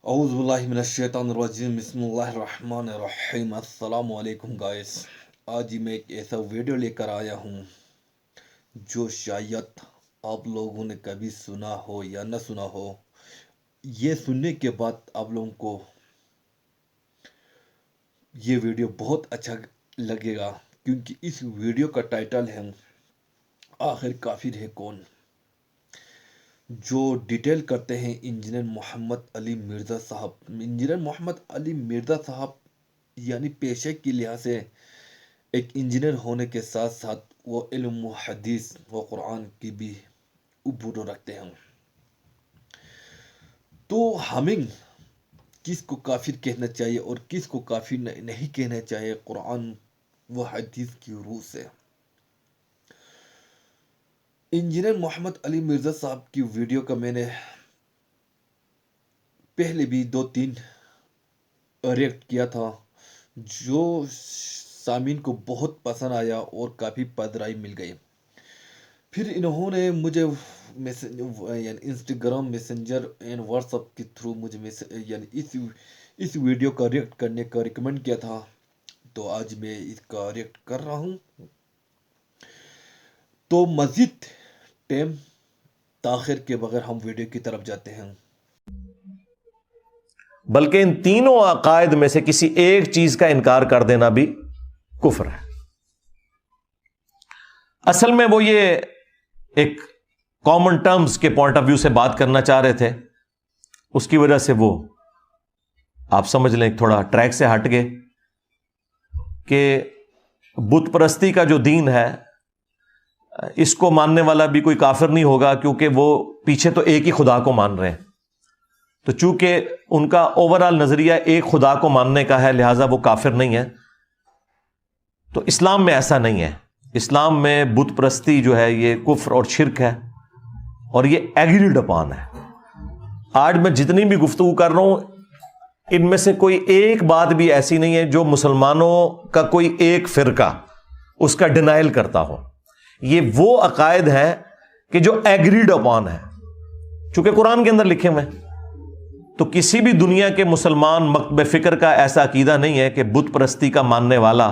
اعوذ باللہ من الشیطان الرجیم، بسم اللہ الرحمن الرحیم۔ السلام علیکم گائس، آج ہی میں ایک ایسا ویڈیو لے کر آیا ہوں جو شاید آپ لوگوں نے کبھی سنا ہو یا نہ سنا ہو۔ یہ سننے کے بعد آپ لوگوں کو یہ ویڈیو بہت اچھا لگے گا، کیونکہ اس ویڈیو کا ٹائٹل ہے آخر کافر ہے کون، جو ڈیٹیل کرتے ہیں انجینئر محمد علی مرزا صاحب۔ انجینئر محمد علی مرزا صاحب یعنی پیشے کی لحاظ سے ایک انجینئر ہونے کے ساتھ ساتھ وہ علم و حدیث و قرآن کی بھی عبور رکھتے ہیں۔ تو ہمیں کس کو کافر کہنا چاہیے اور کس کو کافر نہیں کہنا چاہیے قرآن و حدیث کی روح سے۔ انجینئر محمد علی مرزا صاحب کی ویڈیو کا میں نے پہلے بھی 2-3 ریئیکٹ کیا تھا، جو سامعین کو بہت پسند آیا اور کافی پذیرائی مل گئی۔ پھر انہوں نے مجھے یعنی Instagram messenger and what's app کے تھرو مجھے یعنی اس ویڈیو کا ریئیکٹ کرنے کا ریکمینڈ کیا تھا، تو آج میں اس کا ریئیکٹ کر رہا ہوں۔ تو مزید ٹائم تاخیر کے بغیر ہم ویڈیو کی طرف جاتے ہیں۔ بلکہ ان تینوں عقائد میں سے کسی ایک چیز کا انکار کر دینا بھی کفر ہے۔ اصل میں وہ یہ ایک کامن ٹرمز کے پوائنٹ آف ویو سے بات کرنا چاہ رہے تھے، اس کی وجہ سے وہ آپ سمجھ لیں تھوڑا ٹریک سے ہٹ گئے کہ بت پرستی کا جو دین ہے اس کو ماننے والا بھی کوئی کافر نہیں ہوگا، کیونکہ وہ پیچھے تو ایک ہی خدا کو مان رہے ہیں۔ تو چونکہ ان کا اوورال نظریہ ایک خدا کو ماننے کا ہے، لہٰذا وہ کافر نہیں ہے۔ تو اسلام میں ایسا نہیں ہے۔ اسلام میں بت پرستی جو ہے یہ کفر اور شرک ہے، اور یہ ایگریڈ اپان ہے۔ آج میں جتنی بھی گفتگو کر رہا ہوں ان میں سے کوئی ایک بات بھی ایسی نہیں ہے جو مسلمانوں کا کوئی ایک فرقہ اس کا ڈینائل کرتا ہو۔ یہ وہ عقائد ہیں کہ جو ایگریڈ اپان ہے، چونکہ قرآن کے اندر لکھے ہوئے ہیں۔ تو کسی بھی دنیا کے مسلمان مکتب فکر کا ایسا عقیدہ نہیں ہے کہ بت پرستی کا ماننے والا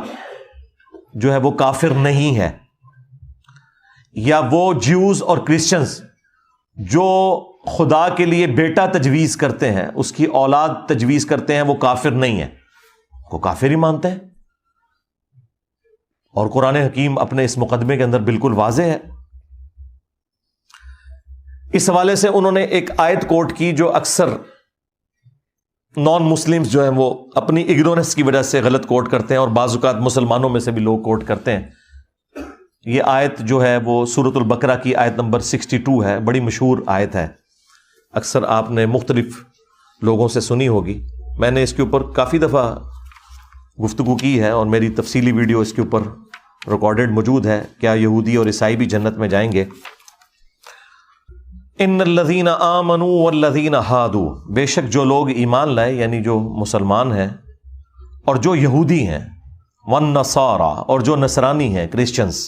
جو ہے وہ کافر نہیں ہے، یا وہ جیوز اور کرسچنز جو خدا کے لیے بیٹا تجویز کرتے ہیں، اس کی اولاد تجویز کرتے ہیں، وہ کافر نہیں ہے، وہ کافر ہی مانتے ہیں۔ اور قرآن حکیم اپنے اس مقدمے کے اندر بالکل واضح ہے۔ اس حوالے سے انہوں نے ایک آیت کوٹ کی جو اکثر نان مسلمز جو ہیں وہ اپنی اگنورنس کی وجہ سے غلط کوٹ کرتے ہیں، اور بعض اوقات مسلمانوں میں سے بھی لوگ کوٹ کرتے ہیں۔ یہ آیت جو ہے وہ سورۃ البقرہ کی آیت نمبر 62 ہے، بڑی مشہور آیت ہے، اکثر آپ نے مختلف لوگوں سے سنی ہوگی۔ میں نے اس کے اوپر کافی دفعہ گفتگو کی ہے، اور میری تفصیلی ویڈیو اس کے اوپر ریکارڈڈ موجود ہے، کیا یہودی اور عیسائی بھی جنت میں جائیں گے۔ ان الذین آمنوا والذین ہادوا، بے شک جو لوگ ایمان لائے یعنی جو مسلمان ہیں اور جو یہودی ہیں، والنصارى اور جو نصرانی ہیں کرسچنز،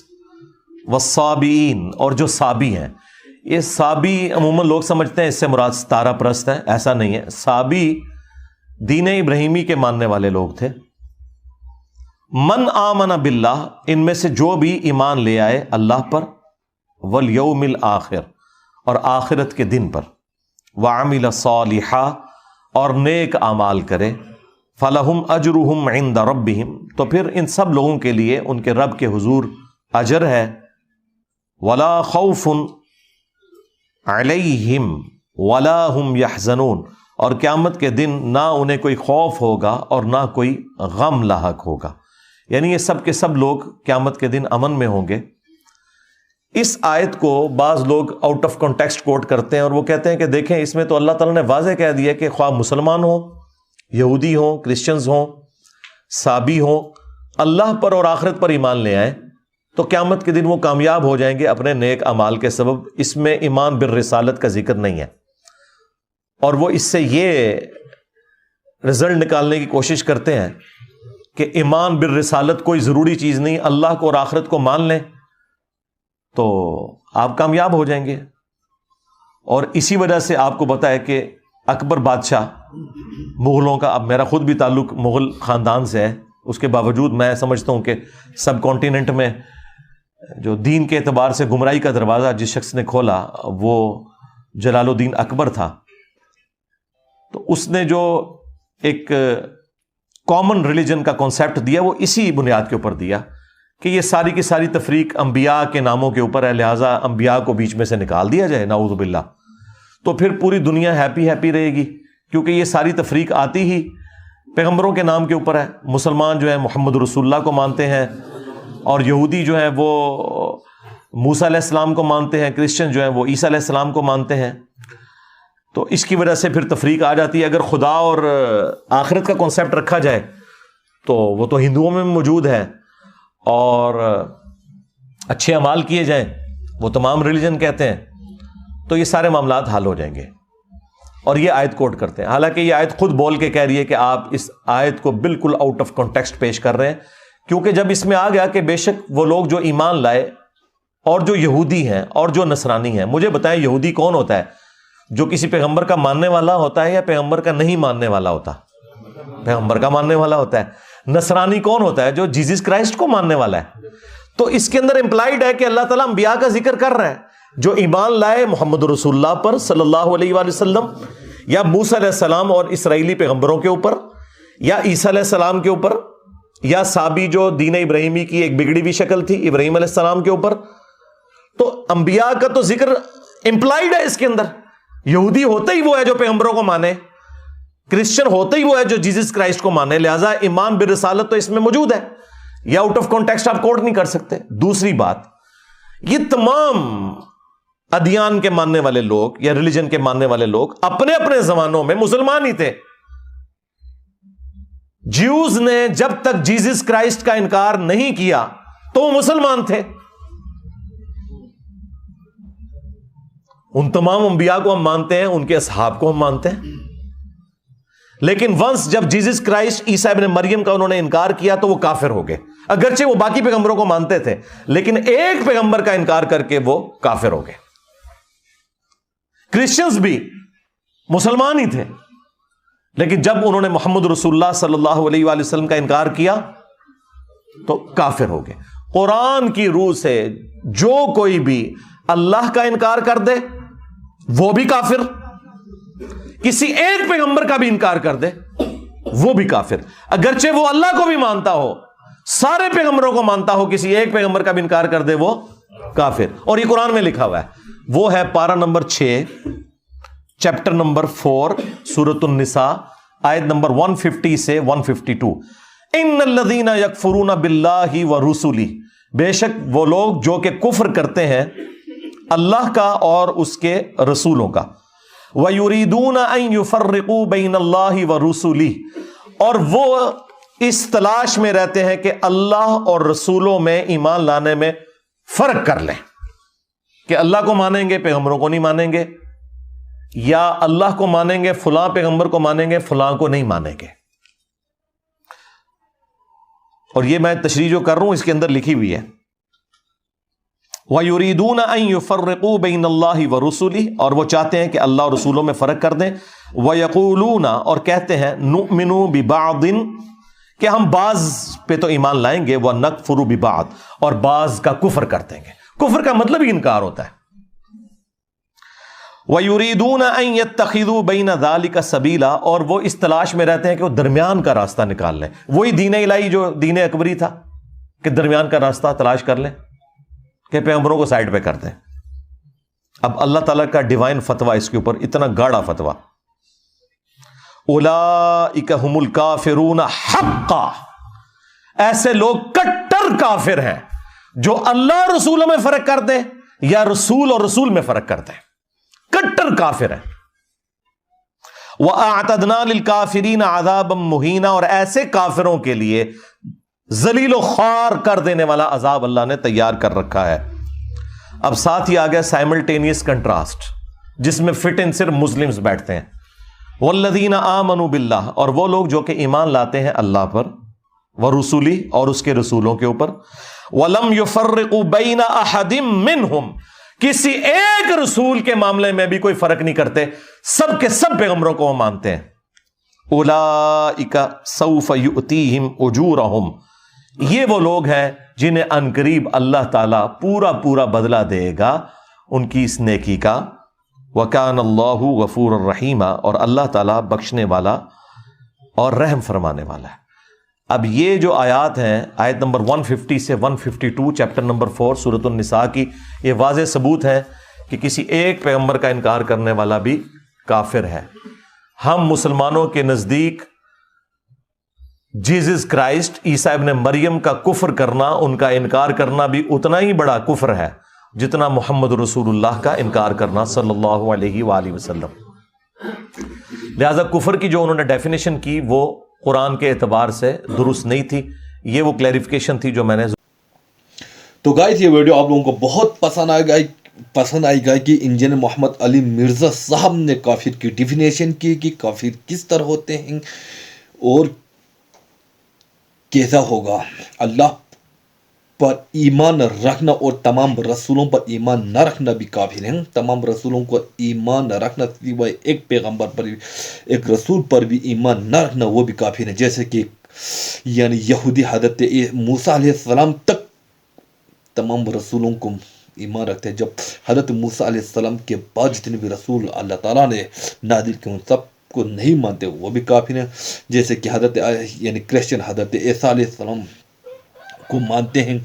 والصابئین اور جو صابی ہیں۔ یہ صابی عموماً لوگ سمجھتے ہیں اس سے مراد ستارہ پرست ہے، ایسا نہیں ہے۔ صابی دین ابراہیمی کے ماننے والے لوگ تھے۔ من آمن باللہ، ان میں سے جو بھی ایمان لے آئے اللہ پر، والیوم الآخر اور آخرت کے دن پر، وعمل صالحا اور نیک اعمال کرے، فلہم اجرہم عند ربہم، تو پھر ان سب لوگوں کے لیے ان کے رب کے حضور اجر ہے، ولا خوف علیہم ولا ہم یحزنون، اور قیامت کے دن نہ انہیں کوئی خوف ہوگا اور نہ کوئی غم لاحق ہوگا، یعنی یہ سب کے سب لوگ قیامت کے دن امن میں ہوں گے۔ اس آیت کو بعض لوگ آؤٹ آف کانٹیکسٹ کوٹ کرتے ہیں، اور وہ کہتے ہیں کہ دیکھیں اس میں تو اللہ تعالیٰ نے واضح کہہ دیا کہ خواہ مسلمان ہوں، یہودی ہوں، کرسچنز ہوں، صابی ہوں، اللہ پر اور آخرت پر ایمان لے آئیں تو قیامت کے دن وہ کامیاب ہو جائیں گے اپنے نیک اعمال کے سبب۔ اس میں ایمان بالرسالت کا ذکر نہیں ہے، اور وہ اس سے یہ رزلٹ نکالنے کی کوشش کرتے ہیں کہ ایمان بالرسالت کوئی ضروری چیز نہیں، اللہ کو اور آخرت کو مان لیں تو آپ کامیاب ہو جائیں گے۔ اور اسی وجہ سے آپ کو بتایا کہ اکبر بادشاہ مغلوں کا. اب میرا خود بھی تعلق مغل خاندان سے ہے, اس کے باوجود میں سمجھتا ہوں کہ سب کانٹیننٹ میں جو دین کے اعتبار سے گمراہی کا دروازہ جس شخص نے کھولا وہ جلال الدین اکبر تھا. تو اس نے جو ایک کامن ریلیجن کا کانسیپٹ دیا وہ اسی بنیاد کے اوپر دیا کہ یہ ساری کی ساری تفریق انبیاء کے ناموں کے اوپر ہے, لہٰذا انبیاء کو بیچ میں سے نکال دیا جائے, نعوذ باللہ. تو پھر پوری دنیا ہیپی رہے گی, کیونکہ یہ ساری تفریق آتی ہی پیغمبروں کے نام کے اوپر ہے. مسلمان جو ہے محمد رسول اللہ کو مانتے ہیں, اور یہودی جو ہے وہ موسیٰ علیہ السلام کو مانتے ہیں, کرسچن جو ہے وہ عیسیٰ علیہ السلام کو مانتے ہیں. تو اس کی وجہ سے پھر تفریق آ جاتی ہے. اگر خدا اور آخرت کا کانسیپٹ رکھا جائے تو وہ تو ہندوؤں میں موجود ہے, اور اچھے اعمال کیے جائیں وہ تمام ریلیجن کہتے ہیں, تو یہ سارے معاملات حل ہو جائیں گے. اور یہ آیت کوٹ کرتے ہیں, حالانکہ یہ آیت خود بول کے کہہ رہی ہے کہ آپ اس آیت کو بالکل آؤٹ آف کانٹیکسٹ پیش کر رہے ہیں, کیونکہ جب اس میں آ گیا کہ بے شک وہ لوگ جو ایمان لائے اور جو یہودی ہیں اور جو نصرانی ہیں. مجھے بتائیں یہودی کون ہوتا ہے؟ جو کسی پیغمبر کا ماننے والا ہوتا ہے یا پیغمبر کا نہیں ماننے والا ہوتا؟ پیغمبر کا ماننے والا ہوتا ہے. نصرانی کون ہوتا ہے؟ جو جیزس کرائسٹ کو ماننے والا ہے. تو اس کے اندر امپلائڈ ہے کہ اللہ تعالیٰ انبیاء کا ذکر کر رہا ہے جو ایمان لائے محمد رسول اللہ پر صلی اللہ علیہ وآلہ وسلم, یا موسیٰ علیہ السلام اور اسرائیلی پیغمبروں کے اوپر, یا عیسیٰ علیہ السلام کے اوپر, یا سابی جو دین ابراہیمی کی ایک بگڑی ہوئی شکل تھی ابراہیم علیہ السلام کے اوپر. تو انبیاء کا تو ذکر امپلائڈ ہے اس کے اندر. یہودی ہوتا ہی وہ ہے جو پیغمبروں کو مانے, کرسچن ہوتا ہی وہ ہے جو جیزس کرائسٹ کو مانے, لہذا ایمان بالرسالت تو اس میں موجود ہے. یہ آؤٹ آف کانٹیکسٹ آپ کوٹ نہیں کر سکتے. دوسری بات, یہ تمام ادیان کے ماننے والے لوگ یا ریلیجن کے ماننے والے لوگ اپنے اپنے زمانوں میں مسلمان ہی تھے. جیوز نے جب تک جیزس کرائسٹ کا انکار نہیں کیا تو وہ مسلمان تھے. ان تمام انبیاء کو ہم مانتے ہیں, ان کے اصحاب کو ہم مانتے ہیں, لیکن ونس جب جیزس کرائسٹ عیسیٰ ابن مریم کا انہوں نے انکار کیا تو وہ کافر ہو گئے. اگرچہ وہ باقی پیغمبروں کو مانتے تھے لیکن ایک پیغمبر کا انکار کر کے وہ کافر ہو گئے. کرسچنز بھی مسلمان ہی تھے لیکن جب انہوں نے محمد رسول اللہ صلی اللہ علیہ وآلہ وسلم کا انکار کیا تو کافر ہو گئے. قرآن کی روح سے جو کوئی بھی اللہ کا انکار کر دے وہ بھی کافر, کسی ایک پیغمبر کا بھی انکار کر دے وہ بھی کافر, اگرچہ وہ اللہ کو بھی مانتا ہو, سارے پیغمبروں کو مانتا ہو, کسی ایک پیغمبر کا بھی انکار کر دے وہ کافر. اور یہ قرآن میں لکھا ہوا ہے, وہ ہے پارہ نمبر 6 چیپٹر نمبر 4 سورۃ النساء آیت نمبر 150 سے 152. ان الذین یکفرون باللہ ورسلہ, بے شک وہ لوگ جو کہ کفر کرتے ہیں اللہ کا اور اس کے رسولوں کا, وَيُرِيدُونَ أَن يُفَرِّقُوا بَيْنَ اللَّهِ وَرُسُلِهِ, اور وہ اس تلاش میں رہتے ہیں کہ اللہ اور رسولوں میں ایمان لانے میں فرق کر لیں, کہ اللہ کو مانیں گے پیغمبروں کو نہیں مانیں گے, یا اللہ کو مانیں گے فلاں پیغمبر کو مانیں گے فلاں کو نہیں مانیں گے. اور یہ میں تشریح جو کر رہا ہوں اس کے اندر لکھی ہوئی ہے, وَيُرِيدُونَ أَن يُفَرِّقُوا بَيْنَ اللَّهِ وَرُسُلِهِ, اور وہ چاہتے ہیں کہ اللہ اور رسولوں میں فرق کر دیں. وَيَقُولُونَ, اور کہتے ہیں نُؤْمِنُ بِبَعْضٍ, کہ ہم بعض پہ تو ایمان لائیں گے, وَنَكْفُرُ بِبَعْضٍ, اور بعض کا کفر کر دیں گے. کفر کا مطلب ہی انکار ہوتا ہے. وَيُرِيدُونَ أَن يَتَّخِذُوا بَيْنَ ذَلِكَ سَبِيلًا, اور وہ اس تلاش میں رہتے ہیں کہ وہ درمیان کا راستہ نکال لیں. وہی دین الہی جو دین اکبری تھا کہ درمیان کا راستہ تلاش کر لیں, کہ پیغمبروں کو سائڈ پہ کر دیں. اب اللہ تعالیٰ کا ڈیوائن فتویٰ اس کے اوپر, اتنا گاڑا فتویٰ, اولئک ھم الکافرون حقا, ایسے لوگ کٹر کافر ہیں جو اللہ اور رسولوں میں فرق کر دیں یا رسول اور رسول میں فرق کر دیں, کٹر کافر ہیں. وَأَعْتَدْنَا لِلْكَافِرِينَ عَذَابًا مُهِينًا, اور ایسے کافروں کے لیے ذلیل و خوار کر دینے والا عذاب اللہ نے تیار کر رکھا ہے. اب ساتھ ہی آ گیا سائملٹینیس کنٹراسٹ جس میں فٹ ان صرف مسلمز بیٹھتے ہیں. والذین آمنوا باللہ, اور وہ لوگ جو کہ ایمان لاتے ہیں اللہ پر, ورسولہ, اور اس کے رسولوں کے اوپر, ولم یفرقوا بین احد منہم, کسی ایک رسول کے معاملے میں بھی کوئی فرق نہیں کرتے, سب کے سب پیغمبروں کو وہ مانتے ہیں. اولئک سوف یؤتیہم اجورہم، یہ وہ لوگ ہیں جنہیں عنقریب اللہ تعالیٰ پورا پورا بدلہ دے گا ان کی اس نیکی کا. وَكَانَ اللَّهُ غَفُورًا رَحِيمًا، اور اللہ تعالیٰ بخشنے والا اور رحم فرمانے والا ہے. اب یہ جو آیات ہیں، آیت نمبر 150 سے 152 چیپٹر نمبر 4 سورۃ النساء کی، یہ واضح ثبوت ہے کہ کسی ایک پیغمبر کا انکار کرنے والا بھی کافر ہے. ہم مسلمانوں کے نزدیک جیزس کرائسٹ عیسیٰ ابن مریم کا کفر کرنا، ان کا انکار کرنا بھی اتنا ہی بڑا کفر ہے جتنا محمد رسول اللہ کا انکار کرنا صلی اللہ علیہ وآلہ وسلم. لہذا کفر کی جو انہوں نے ڈیفینیشن کی وہ قرآن کے اعتبار سے درست نہیں تھی. یہ وہ کلیریفیکیشن تھی جو میں نے. تو گائز یہ ویڈیو آپ لوگوں کو بہت پسند آئی گا کہ انجینئر محمد علی مرزا صاحب نے کافر کی ڈیفینیشن کی کہ کافر کس طرح ہوتے ہیں اور کیسا ہوگا. اللہ پر ایمان رکھنا اور تمام رسولوں پر ایمان نہ رکھنا بھی کافر ہیں. تمام رسولوں کو ایمان نہ رکھنا سوائے ایک پیغمبر پر، ایک رسول پر بھی ایمان نہ رکھنا، وہ بھی کافر ہیں. جیسے کہ یعنی یہودی حضرت موسیٰ علیہ السلام تک تمام رسولوں کو ایمان رکھتے ہیں. جب حضرت موسیٰ علیہ السلام کے بعد جتنے بھی رسول اللہ تعالیٰ نے نازل کیے ان سب کو نہیں مانتے، وہ بھی کافر ہیں. جیسے کہ حضرت یعنی کرسچن حضرت عیسیٰ علیہ السلام کو مانتے ہیں،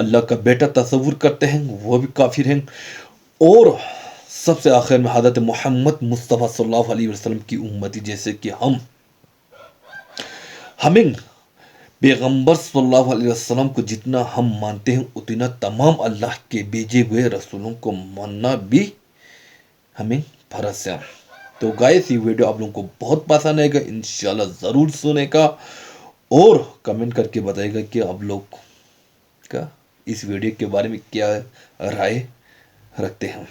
اللہ کا بیٹا تصور کرتے ہیں، وہ بھی کافر ہیں. اور سب سے آخر میں حضرت محمد مصطفیٰ صلی اللہ علیہ وسلم کی امتی، جیسے کہ ہمیں پیغمبر صلی اللہ علیہ وسلم کو جتنا ہم مانتے ہیں اتنا تمام اللہ کے بھیجے ہوئے رسولوں کو ماننا بھی ہمیں فرض ہے. تو گائز یہ ویڈیو آپ لوگوں کو بہت پسند آئے گا، انشاءاللہ ضرور سنے گا اور کمنٹ کر کے بتائے گا کہ آپ لوگ کا اس ویڈیو کے بارے میں کیا رائے رکھتے ہیں.